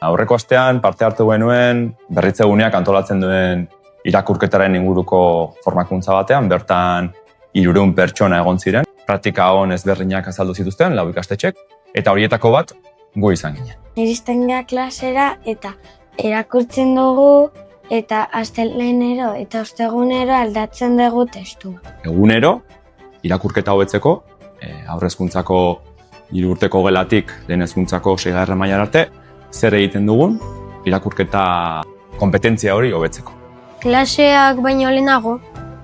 Aurreko astean parte hartu genuen berritzeguneak antolatzen duen irakurketaren inguruko formakuntza batean, bertan 300 pertsona egon ziren. Praktika on ezberdinak azaldu zituzten, 4 ikastetxek, eta horietako bat gu izan ginen. Iristen gara klasera eta erakurtzen dugu eta astelehenero eta ostegunero aldatzen dugu testua. Egunero, irakurketa hobetzeko, haur hezkuntzako 3 urteko gelatik lehen hezkuntzako 6. mailara arte, zer egiten dugun irakurketa konpetentzia hori hobetzeko. Klaseak baino lehenago,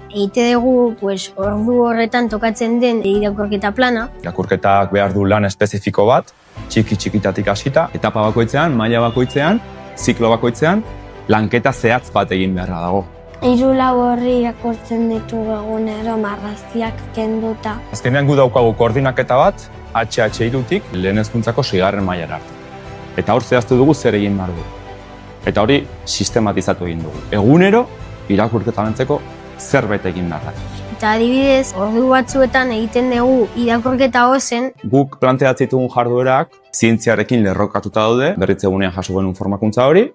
egite dugu ordu horretan tokatzen den irakurketa plana. Irakurketak behar du lan espezifiko bat, txikitatik hasita, etapa bakoitzean, maila bakoitzean, ziklo bakoitzean, lanketa zehatz bat egin beharra dago. 3-4 horri irakurtzen ditugu egunero marrazkiak kenduta. Azkenean gu daukagu koordinaketa bat, HH3-tik lehen hezkuntzako 6. mailara arte. Eta hor zehaztu dugu zer egin behar dugu. Eta hori sistematizatu egin dugu. Egunero, irakurketa lantzeko zerbait egin behar da. Eta adibidez, ordu batzuetan egiten dugu irakurketa ozen. Guk planteatzen ditugun jarduerak zientziarekin lerrokatuta daude, berritzegunean jaso genuen formakuntza hori.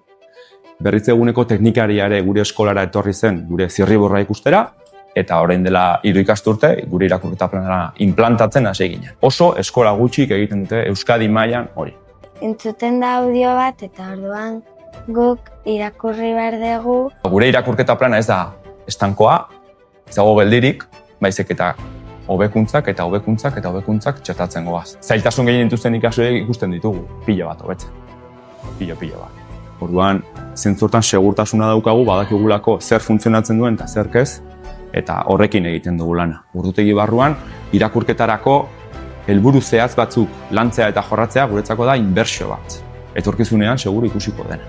Berritzeguneko teknikariare gure eskolara etorri zen gure zirriborra ikustera, eta orain dela 3 ikasturte gure irakurketa planera implantatzen hasi ginen. Oso eskola gutxik egiten dute Euskadi mailan hori. Entzuten da audio bat eta orduan guk irakurri behar dugu. Gure irakurketa plana ez da estankoa, ez dago geldirik, baizik eta hobekuntzak eta hobekuntzak eta hobekuntzak txertatzen goaz. Zailtasun gehien dituzten ikasleek ikusten ditugu, pilo bat hobetzen. Pilo bat. Orduan, zentzurtan segurtasuna daukagu, badakigulako zer funtzionatzen duen eta zer ez, eta horrekin egiten dugu lana. Ordutegi barruan, irakurketarako helburu zehatz batzuk lantzea eta jorratzea guretzako da inbertsio bat. Etorkizunean seguru ikusiko dena.